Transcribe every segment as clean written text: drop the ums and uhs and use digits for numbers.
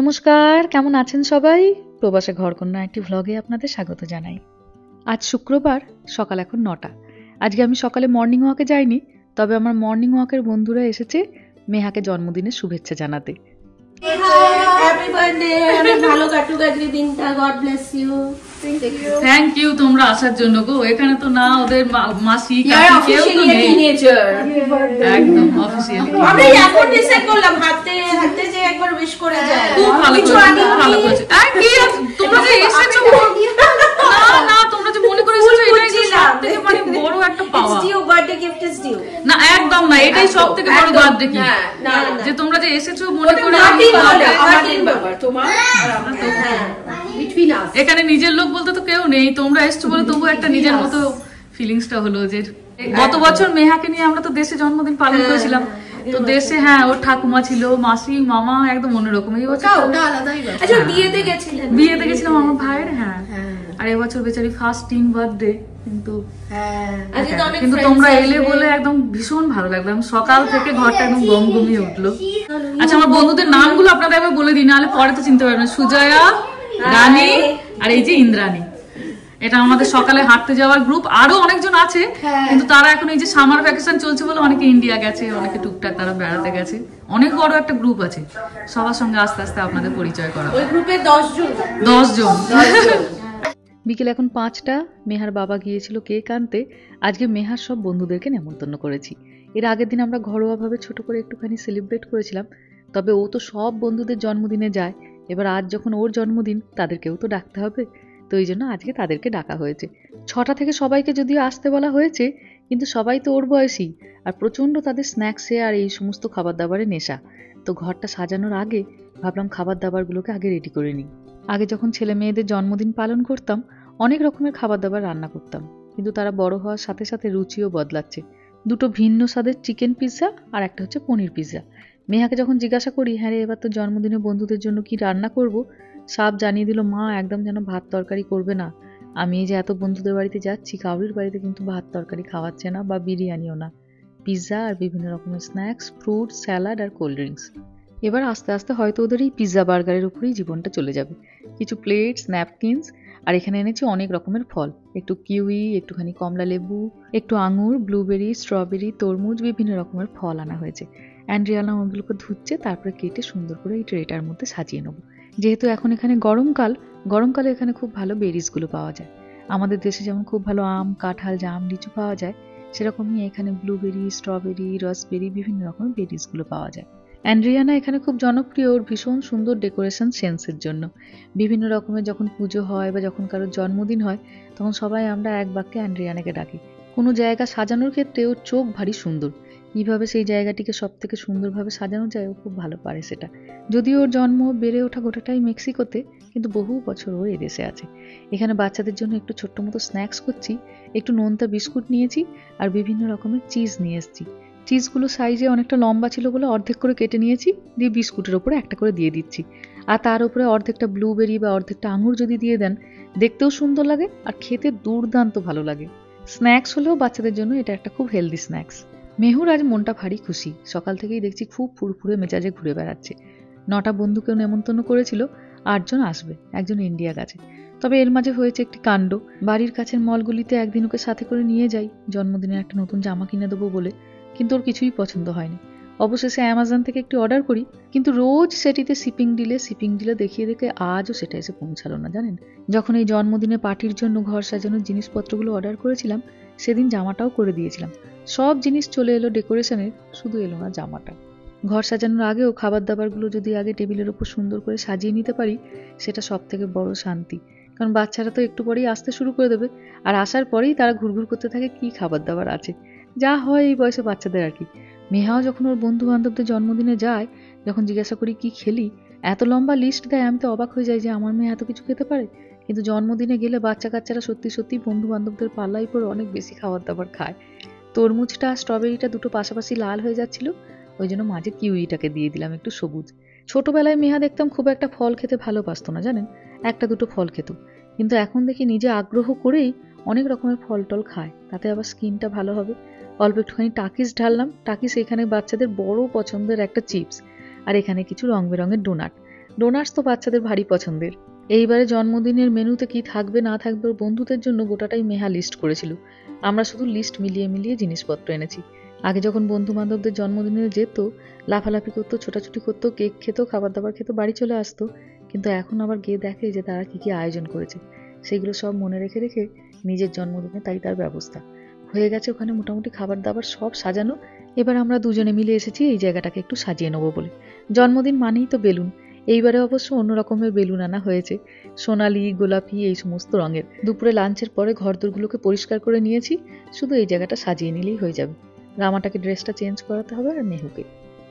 নমস্কার, কেমন আছেন সবাই? প্রবাসে ঘরকন্যা একটি ভ্লগে আপনাদের স্বাগত জানাই। আজ শুক্রবার, সকাল এখন 9টা। আজকে আমি সকালে মর্নিং ওয়াকে যাইনি, তবে আমার মর্নিং ওয়াকের বন্ধুরা এসেছে মেহাকে জন্মদিনের শুভেচ্ছা জানাতে। হ্যাপি বার্থডে, অনেক ভালো কাটুক আজকে দিনটা। God bless you. Thank you তোমরা আসার জন্য গো। এখানে তো না ওদের মাসি কাকি কেউ তো নেই। একদম অফিশিয়ালি আমরা এখন ডিসাইড করলাম হাতে হাতে যে একবার উইশ করে যায়। খুব ভালো করেছে। আর কি তোমরা যে এসেছো, না তোমরা যে মনে করে এসেছো এটাই সবথেকে মানে বড় একটা পাওয়া। Due birthday gift is due. না একদম না, এটাই সবথেকে বড় বার্থডে গিফট। না যে তোমরা যে এসেছো মনে করে আমাদের ব্যাপার তোমার আর আমাদের বিটুইন আস। এখানে নিজের লোক বলতে তো কেউ নেই, তোমরা এসছো বলে তবু একটা নিজের মতো ফিলিংসটা হলো। যে গত বছর মেহাকে নিয়ে আমরা তো দেশে জন্মদিন পালন করেছিলাম, তো দেশে ওর ঠাকুমা ছিল, মাসি মামা একদম অন্যরকম। এই বছর আচ্ছা বিয়েতে গেছিলাম আমার ভাইয়ের। আর এবছর বেচারি ফার্স্ট টিন বার্থডে, কিন্তু তোমরা এলে বলে একদম ভীষণ ভালো লাগলো। সকাল থেকে ঘরটা একদম গমগমিয়ে উঠলো। আচ্ছা আমার বন্ধুদের নামগুলো আপনাদের একবার বলে দিই, নাহলে পরে তো চিনতে পারবেন। সুজয়া, রানী আর এই যে ইন্দ্রাণী। এটা আমাদের সকালে হাঁটতে যাওয়ার গ্রুপ। আরো অনেকজন আছে, কিন্তু তারা এখন এই যে সামার ভ্যাকেশন চলছে বলে অনেকে ইন্ডিয়া গেছে, অনেকে টুকটাক তারা বেড়াতে গেছে। অনেক বড় একটা গ্রুপ আছে, সবার সঙ্গে আস্তে আস্তে আপনাদের পরিচয় করা। ওই গ্রুপে 10 জন। বিকেল এখন 5টা। মেহার বাবা গিয়েছিল কেক আনতে। আজকে মেহার সব বন্ধুদেরকে নেমন্তন্ন করেছি। এর আগের দিন আমরা ঘরোয়াভাবে ছোট করে একটুখানি সেলিব্রেট করেছিলাম, তবে ও তো সব বন্ধুদের জন্মদিনে যায়। এবার আজ যখন ওর জন্মদিন, তাদেরকেও তো ডাকতে হবে, তো এই জন্য আজকে তাদেরকে ডাকা হয়েছে। 6টা থেকে সবাইকে যদিও আসতে বলা হয়েছে, কিন্তু সবাই তো ওর বয়সী, আর প্রচণ্ড তাদের স্ন্যাক্সে আর এই সমস্ত খাবার দাবারে নেশা। তো ঘরটা সাজানোর আগে ভাবলাম খাবার দাবারগুলোকে আগে রেডি করে নিই। আগে যখন ছেলে মেয়েদের জন্মদিন পালন করতাম, অনেক রকমের খাবার দাবার রান্না করতাম, কিন্তু তারা বড় হওয়ার সাথে সাথে রুচিও বদলাচ্ছে। 2টো ভিন্ন স্বাদের চিকেন পিৎজা আর একটা হচ্ছে পনির পিৎজা। মেহাকে যখন জিজ্ঞাসা করি, হ্যাঁ রে এবার তো জন্মদিনে বন্ধুদের জন্য কি রান্না করব, সাপ জানিয়ে দিল মা একদম যেন ভাত তরকারি করবে না। আমি এই যে এত বন্ধুদের বাড়িতে যাচ্ছি, কাউরির বাড়িতে কিন্তু ভাত তরকারি খাওয়াচ্ছে না, বা বিরিয়ানিও না, পিৎজা আর বিভিন্ন রকমের স্ন্যাক্স, ফ্রুট, স্যালাড আর কোল্ড ড্রিঙ্কস। এবার আস্তে আস্তে হয়তো ওদের এই পিৎজা বার্গারের উপরেই জীবনটা চলে যাবে। কিছু প্লেটস, ন্যাপকিনস, আর এখানে এনেছি অনেক রকমের ফল, একটু কিউই, একটুখানি কমলা লেবু, একটু আঙুর, ব্লুবেরি, স্ট্রবেরি, তরমুজ, বিভিন্ন রকমের ফল আনা হয়েছে। অ্যান্ড্রিয়ানা ওগুলোকে ধুচ্ছে, তারপরে কেটে সুন্দর করে এই ট্রেটার মধ্যে সাজিয়ে নেবো। যেহেতু এখন এখানে গরমকালে এখানে খুব ভালো বেরিজগুলো পাওয়া যায়। আমাদের দেশে যেমন খুব ভালো আম, কাঁঠাল, জাম, লিচু পাওয়া যায়, সেরকমই এখানে ব্লুবেরি, স্ট্রবেরি, রাসবেরি, বিভিন্ন রকমের বেরিজগুলো পাওয়া যায়। অ্যান্ড্রিয়ানা এখানে খুব জনপ্রিয় ওর ভীষণ সুন্দর ডেকোরেশন সেন্সের জন্য। বিভিন্ন রকমের যখন পুজো হয় বা যখন কারোর জন্মদিন হয়, তখন সবাই আমরা এক বাক্যে অ্যান্ড্রিয়ানাকে ডাকি। কোনো জায়গা সাজানোর ক্ষেত্রে ওর চোখ ভারী সুন্দর। কীভাবে সেই জায়গাটিকে সব থেকে সুন্দরভাবে সাজানো যায়, ও খুব ভালো পারে সেটা। যদিও ওর জন্ম বেড়ে ওঠা গোটাটাই মেক্সিকোতে, কিন্তু বহু বছর ও এদেশে আছে। এখানে বাচ্চাদের জন্য একটু ছোট্ট মতো স্ন্যাক্স করছি। একটু নোনতা বিস্কুট নিয়েছি আর বিভিন্ন রকমের চিজ নিয়ে এসেছি। চিজগুলো সাইজে অনেকটা লম্বা ছিল বলে অর্ধেক করে কেটে নিয়েছি, দিয়ে বিস্কুটের ওপরে একটা করে দিয়ে দিচ্ছি। আর তার উপরে অর্ধেকটা ব্লুবেরি বা অর্ধেকটা আঙুর যদি দিয়ে দেন, দেখতেও সুন্দর লাগে আর খেতে দুর্দান্ত ভালো লাগে। স্ন্যাক্স হলেও বাচ্চাদের জন্য এটা একটা খুব হেলদি স্ন্যাক্স। মেহুর আজ মনটা ভারী খুশি। সকাল থেকেই দেখছি খুব ফুরফুরে মেজাজে ঘুরে বেড়াচ্ছে। 9টা বন্ধুকেও নেমন্তন্ন করেছিল, 8 জন আসবে, একজন ইন্ডিয়া গেছে। তবে এর মাঝে হয়েছে একটি কাণ্ড। বাড়ির কাছের মলগুলিতে একদিন ওকে সাথে করে নিয়ে যাই জন্মদিনের একটা নতুন জামা কিনে দেবো বলে, কিন্তু ওর কিছুই পছন্দ হয়নি। অবশেষে অ্যামাজন থেকে একটি অর্ডার করি, কিন্তু রোজ সেটিতে শিপিং ডিলে দেখিয়ে দেখে আজও সেটা এসে পৌঁছালো না। জানেন, যখন এই জন্মদিনে পার্টির জন্য ঘর সাজানোর জিনিসপত্রগুলো অর্ডার করেছিলাম, সেদিন জামাটাও করে দিয়েছিলাম। সব জিনিস চলে এলো ডেকোরেশনের, শুধু এলো না জামাটা। ঘর সাজানোর আগেও খাবার দাবারগুলো যদি আগে টেবিলের ওপর সুন্দর করে সাজিয়ে নিতে পারি, সেটা সব থেকে বড় শান্তি। কারণ বাচ্চারা তো একটু পরেই আসতে শুরু করে দেবে, আর আসার পরেই তারা ঘুরঘুর করতে থাকে কি খাবার দাবার আছে, যা হয় এই বয়সে বাচ্চাদের আর কি। মেহাও যখন ওর বন্ধু বান্ধবদের জন্মদিনে যায়, যখন জিজ্ঞাসা করি কি খেলি, এত লম্বা লিস্ট দেয়, আমি তো অবাক হয়ে যাই যে আমার মেয়ে এত কিছু খেতে পারে। কিন্তু জন্মদিনে গেলে বাচ্চা কাচ্চারা সত্যি সত্যি বন্ধু বান্ধবদের পাল্লাই পরে অনেক বেশি খাবার দাবার খায়। তরমুজটা স্ট্রবেরিটা দুটো পাশাপাশি লাল হয়ে যাচ্ছিল, ওই জন্য মাঝে কিউইটাকে দিয়ে দিলাম একটু সবুজ। ছোটবেলায় মেহা দেখতাম খুব একটা ফল খেতে ভালোবাসতো না, জানেন, একটা দুটো ফল খেত, কিন্তু এখন দেখি নিজে আগ্রহ করেই অনেক রকমের ফল টল খায়, তাতে আবার স্কিনটা ভালো হবে। অল্প একটুখানি টাকিস ঢাললাম। টাকিস এখানে বাচ্চাদের বড় পছন্দের একটা চিপস, আর এখানে কিছু রং বেরঙের ডোনাট। ডোনাটস তো বাচ্চাদের ভারী পছন্দের। এইবারে জন্মদিনের মেনুতে কি থাকবে না থাকবে ওর বন্ধুদের জন্য গোটাটাই মেহা লিস্ট করেছিল। আমরা শুধু লিস্ট মিলিয়ে মিলিয়ে জিনিসপত্র এনেছি। আগে যখন বন্ধু বান্ধবদের জন্মদিনে যেত, লাফালাফি করতো, ছোটাছুটি করতো, কেক খেত, খাবার দাবার খেত, বাড়ি চলে আসতো। কিন্তু এখন আবার গিয়ে দেখে যে তারা কি কি আয়োজন করেছে, সেগুলো সব মনে রেখে রেখে নিজের জন্মদিনে তাই তার ব্যবস্থা হয়ে গেছে। ওখানে মোটামুটি খাবার দাবার সব সাজানো। এবার আমরা দুজনে মিলে এসেছি এই জায়গাটাকে একটু সাজিয়ে নেবো বলে। জন্মদিন মানেই তো বেলুন। এইবারে অবশ্য অন্য রকমের বেলুন আনা হয়েছে, সোনালি, গোলাপি, এই সমস্ত রঙের। দুপুরে লাঞ্চের পরে ঘরদোরগুলোকে পরিষ্কার করে নিয়েছি, শুধু এই জায়গাটা সাজিয়ে নিলেই হয়ে যাবে। রামাটাকে ড্রেসটা চেঞ্জ করাতে হবে আর মেহুকে।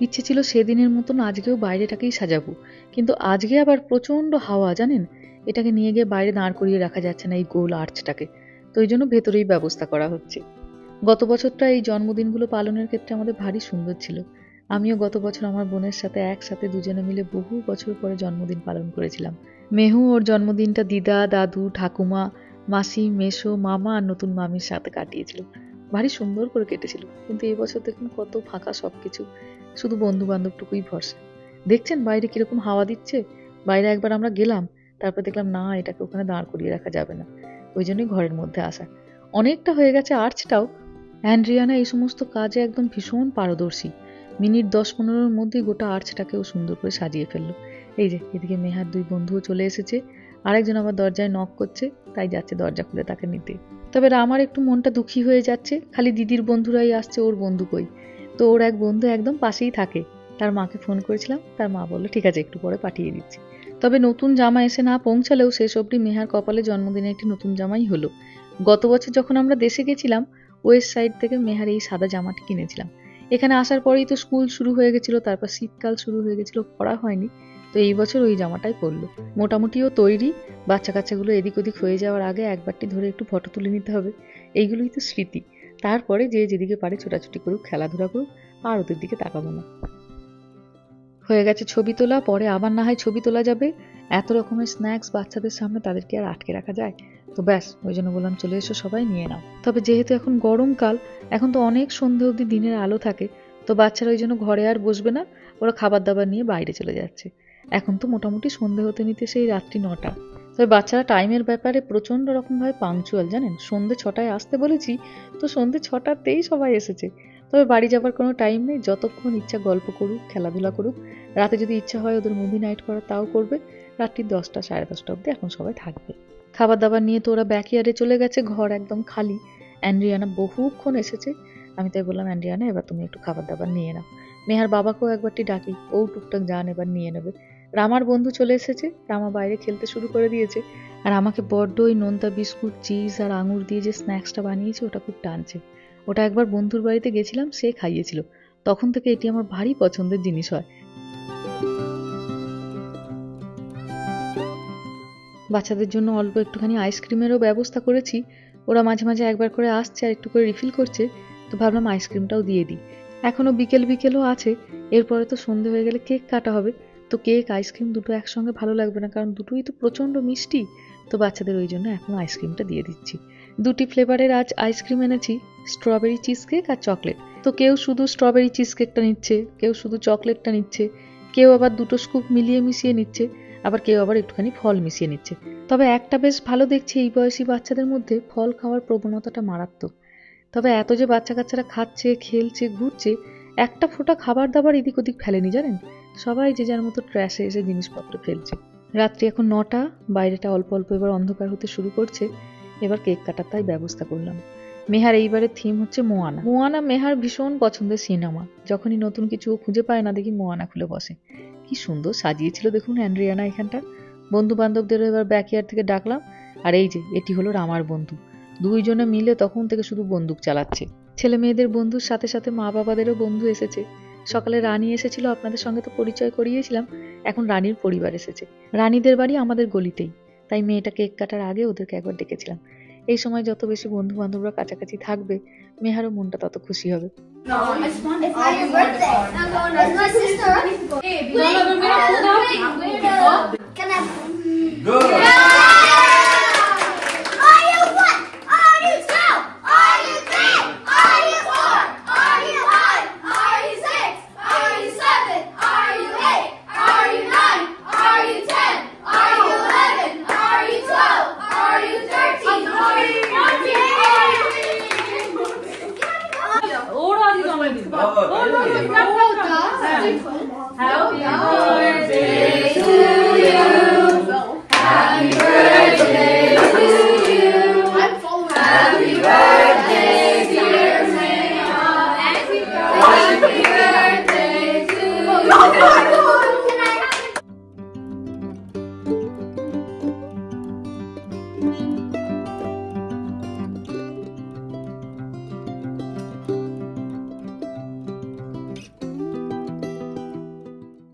ইচ্ছে ছিল সেদিনের মতন আজকেও বাইরেটাকেই সাজাবো, কিন্তু আজকে আবার প্রচন্ড হাওয়া জানেন, এটাকে নিয়ে গিয়ে বাইরে দাঁড় করিয়ে রাখা যাচ্ছে না এই গোল আর্চটাকে, তো এই জন্য ভেতরেই ব্যবস্থা করা হচ্ছে। গত বছরটা এই জন্মদিনগুলো পালনের ক্ষেত্রে আমাদের ভারী সুন্দর ছিল। আমিও গত বছর আমার বোনের সাথে একসাথে দুজনে মিলে বহু বছর পরে জন্মদিন পালন করেছিলাম। মেহু ওর জন্মদিনটা দিদা, দাদু, ঠাকুমা, মাসি, মেসো, মামা আর নতুন মামির সাথে কাটিয়েছিল। ভারী সুন্দর করে কেটেছিল। কিন্তু এবছর দেখুন কত ফাঁকা সবকিছু, শুধু বন্ধু বান্ধবটুকুই ভরসা। দেখছেন বাইরে কিরকম হাওয়া দিচ্ছে। বাইরে একবার আমরা গেলাম, তারপর দেখলাম না, এটাকে ওখানে দাঁড় করিয়ে রাখা যাবে না, ওই জন্যই ঘরের মধ্যে আসা। অনেকটা হয়ে গেছে আর্চটাও। অ্যান্ড্রিয়ানা এই সমস্ত কাজে একদম ভীষণ পারদর্শী। মিনিট 10-15-র মধ্যেই গোটা আর্চটাকেও সুন্দর করে সাজিয়ে ফেললো। এই যে এদিকে মেহার দুই বন্ধুও চলে এসেছে, আরেকজন আবার দরজায় নক করছে, তাই যাচ্ছে দরজা খুলে তাকে নিতে। তবে আমার একটু মনটা দুঃখী হয়ে যাচ্ছে, খালি দিদির বন্ধুরাই আসছে, ওর বন্ধু কই। তো ওর এক বন্ধু একদম পাশেই থাকে, তার মাকে ফোন করেছিলাম, তার মা বললো ঠিক আছে একটু পরে পাঠিয়ে দিচ্ছি। তবে নতুন জামা এসে না পৌঁছালেও শেষ অবধি মেহার কপালে জন্মদিনে একটি নতুন জামাই হলো। গত বছর যখন আমরা দেশে গেছিলাম, ওয়েস্ট সাইড থেকে মেহার এই সাদা জামাটি কিনেছিলাম। এখানে আসার পরেই তো স্কুল শুরু হয়ে গেছিল, তারপর শীতকাল শুরু হয়ে গেছিল, পরা হয়নি। তো এই বছর ওই জামাটাই পরলো। মোটামুটিও তৈরি, বাচ্চা কাচ্চাগুলো এদিক ওদিক হয়ে যাওয়ার আগে একবারটি ধরে একটু ফটো তুলে নিতে হবে। এইগুলোই তো স্মৃতি। তারপরে যে যেদিকে পারে ছোটাছুটি করুক, খেলাধুলা করুক, আর ওদের দিকে তাকাবো না। হয়ে গেছে ছবি তোলা, পরে আবার না হয় ছবি তোলা যাবে। এত রকমের স্ন্যাক্স বাচ্চাদের সামনে, তাদেরকে আর আটকে রাখা যায়? তো ব্যাস, ওই জন্য বললাম চলে এসো সবাই, নিয়ে নাও। তবে যেহেতু এখন গরমকাল, এখন তো অনেক সন্ধে অবধি দিনের আলো থাকে, তো বাচ্চারা ওই জন্য ঘরে আর বসবে না, ওরা খাবার দাবার নিয়ে বাইরে চলে যাচ্ছে। এখন তো মোটামুটি সন্ধে হতে নিতে সেই রাত্রি 9টা। তবে বাচ্চারা টাইমের ব্যাপারে প্রচণ্ড রকমভাবে পাংচুয়াল জানেন। সন্ধে 6টায় আসতে বলেছি, তো সন্ধে 6টাতেই সবাই এসেছে। তবে বাড়ি যাবার কোনো টাইম নেই, যতক্ষণ ইচ্ছা গল্প করুক, খেলাধুলা করুক। রাতে যদি ইচ্ছা হয় ওদের মুভি নাইট করা, তাও করবে। রাত্রি 10টা, 10:30 অবধি এখন সবাই থাকবে। খাবার দাবার নিয়ে তো ওরা ব্যাকইয়ার্ডে চলে গেছে, ঘর একদম খালি। অ্যান্ড্রিয়ানা বহুক্ষণ এসেছে, আমি তাই বললাম অ্যান্ড্রিয়ানা এবার তুমি একটু খাবার দাবার নিয়ে নাও। মেহার বাবাকেও একবারটি ডাকি, ও টুকটাক যান এবার নিয়ে নেবে। রামার বন্ধু চলে এসেছে, রামা বাইরে খেলতে শুরু করে দিয়েছে। আর আমাকে বড্ড ওই নোনতা বিস্কুট, চিজ আর আঙুর দিয়ে যে স্ন্যাক্সটা বানিয়েছে ওটা খুব টানছে। ওটা একবার বন্ধুর বাড়িতে গেছিলাম, সে খাইয়েছিল, তখন থেকে এটি আমার ভারী পছন্দের জিনিস হয়। বাচ্চাদের জন্য অল্প একটুখানি আইসক্রিমেরও ব্যবস্থা করেছি। ওরা মাঝে মাঝে একবার করে আসছে আর একটু করে রিফিল করছে, তো ভাবলাম আইসক্রিমটাও দিয়ে দিই। এখনও বিকেলও আছে, এরপরে তো সন্ধে হয়ে গেলে কেক কাটা হবে। তো কেক আইসক্রিম দুটো একসঙ্গে ভালো লাগবে না, কারণ দুটোই তো প্রচণ্ড মিষ্টি। তো বাচ্চাদের ওই জন্য এখন আইসক্রিমটা দিয়ে দিচ্ছি। 2টি ফ্লেভারের আজ আইসক্রিম এনেছি, স্ট্রবেরি চিজ কেক আর চকলেট। তো কেউ শুধু স্ট্রবেরি চিজ কেকটা নিচ্ছে, কেউ শুধু চকলেটটা নিচ্ছে, কেউ আবার 2টো স্কুপ মিলিয়ে মিশিয়ে নিচ্ছে, আবার কেউ আবার একটুখানি ফল মিশিয়ে নিচ্ছে। তবে একটা বেশ ভালো দেখছি, এই বয়সী বাচ্চাদের মধ্যে ফল খাওয়ার প্রবণতাটা মারাত্মক। তবে এত যে বাচ্চা কাচ্চারা খাচ্ছে, খেলছে, ঘুরছে, একটা ফোঁটা খাবার দাবার এদিক ওদিক ফেলেনি জানেন। সবাই যে যার মতো ট্র্যাশে এসে জিনিসপত্র ফেলছে। রাত্রি এখন 9টা, বাইরেটা অল্প অল্প এবার অন্ধকার হতে শুরু করছে। এবার কেক কাটার তাই ব্যবস্থা করলাম। মেহার এইবারের থিম হচ্ছে মোয়ানা। মোয়ানা মেহার ভীষণ পছন্দের সিনেমা। যখনই নতুন কিছু খুঁজে পায় না, দেখি মোয়ানা খুলে বসে। কি সুন্দর সাজিয়েছিল দেখুন অ্যান্ড্রিয়ানা এখানটা। বন্ধু বান্ধবদেরও এবার ব্যাকইয়ার্ড থেকে ডাকলাম। আর এই যে এটি হলো রামার বন্ধু। দুইজনে মিলে তখন থেকে শুধু বন্দুক চালাচ্ছে। ছেলে মেয়েদের বন্ধুর সাথে সাথে মা বাবাদেরও বন্ধু এসেছে। সকালে রানী এসেছিল, আপনাদের সঙ্গে তো পরিচয় করিয়েছিলাম। এখন রানীর পরিবার এসেছে। রানীদের বাড়ি আমাদের গলিতেই, তাই মেয়েটা কেক কাটার আগে ওদেরকে একবার ডেকেছিলাম। এই সময় যত বেশি বন্ধু বান্ধবরা কাছাকাছি থাকবে, মেহারও মনটা তত খুশি হবে।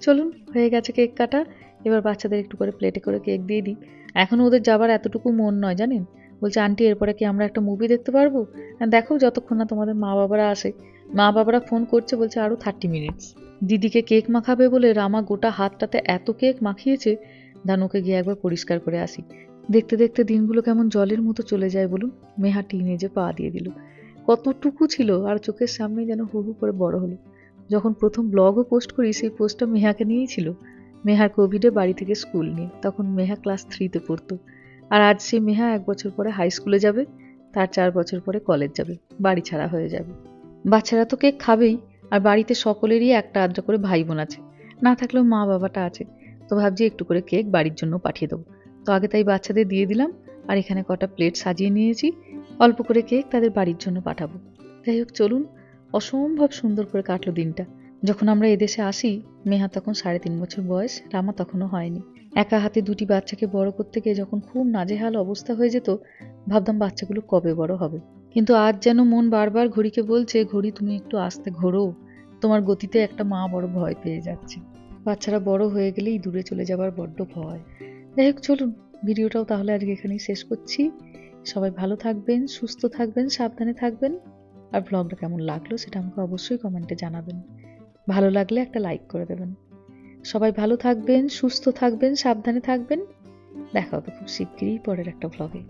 চলুন, হয়ে গেছে কেক কাটা। এবার বাচ্চাদের একটু করে প্লেটে করে কেক দিয়ে দিই। এখনও ওদের যাবার এতটুকু মন নয় জানেন। বলছে আন্টি এরপরে কি আমরা একটা মুভি দেখতে পারবো? দেখো যতক্ষণ না তোমাদের মা বাবারা আসে। মা বাবারা ফোন করছে, বলছে আরও 30 মিনিটস। দিদিকে কেক মাখাবে বলে রামা গোটা হাতটাতে এত কেক মাখিয়েছে। দানুকে গিয়ে একবার পরিষ্কার করে আসি। দেখতে দেখতে দিনগুলো কেমন জলের মতো চলে যায় বলুন। মেহা টিনেজে পা দিয়ে দিল। কতটুকু ছিল আর চোখের সামনে যেন হু হু করে বড় হলো। যখন প্রথম ব্লগও পোস্ট করি সেই পোস্টটা মেহাকে নিয়েই ছিল। মেহার কোভিডে বাড়ি থেকে স্কুল নিয়ে, তখন মেহা ক্লাস 3-তে পড়তো। আর আজ সেই মেহা 1 বছর পরে হাই স্কুলে যাবে, তার 4 বছর পরে কলেজ যাবে, বাড়ি ছাড়া হয়ে যাবে। বাচ্চারা তো কেক খাবেই, আর বাড়িতে সকলেরই একটা আধটা করে ভাই বোন আছে, না থাকলেও মা বাবাটা আছে। তো ভাবছি একটু করে কেক বাড়ির জন্য পাঠিয়ে দেবো। তো আগে তাই বাচ্চাদের দিয়ে দিলাম, আর এখানে কটা প্লেট সাজিয়ে নিয়েছি। অল্প করে কেক তাদের বাড়ির জন্য পাঠাবো। যাই হোক চলুন, অসম্ভব সুন্দর করে কাটলো দিনটা। যখন আমরা এদেশে আসি মেহা তখন 3.5 বছর বয়স, রামা তখনও হয়নি। একা হাতে 2টি বাচ্চাকে বড় করতে গিয়ে যখন খুব নাজেহাল অবস্থা হয়ে যেত, ভাবতাম বাচ্চাগুলো কবে বড় হবে। কিন্তু আজ যেন মন বারবার ঘড়িকে বলছে, ঘড়ি তুমি একটু আস্তে ঘোরো, তোমার গতিতে একটা মা বড় ভয় পেয়ে যাচ্ছে। বাচ্চারা বড় হয়ে গেলেই দূরে চলে যাবার বড্ড ভয়। যাই হোক চলুন, ভিডিওটাও তাহলে আজকে এখানেই শেষ করছি। সবাই ভালো থাকবেন, সুস্থ থাকবেন, সাবধানে থাকবেন। আর ব্লগটা কেমন লাগলো সেটা আমাকে অবশ্যই কমেন্টে জানাবেন। ভালো লাগলে একটা লাইক করে দেবেন। সবাই ভালো থাকবেন, সুস্থ থাকবেন, সাবধানে থাকবেন। দেখা হবে খুব শিগগিরই পরের একটা ব্লগে।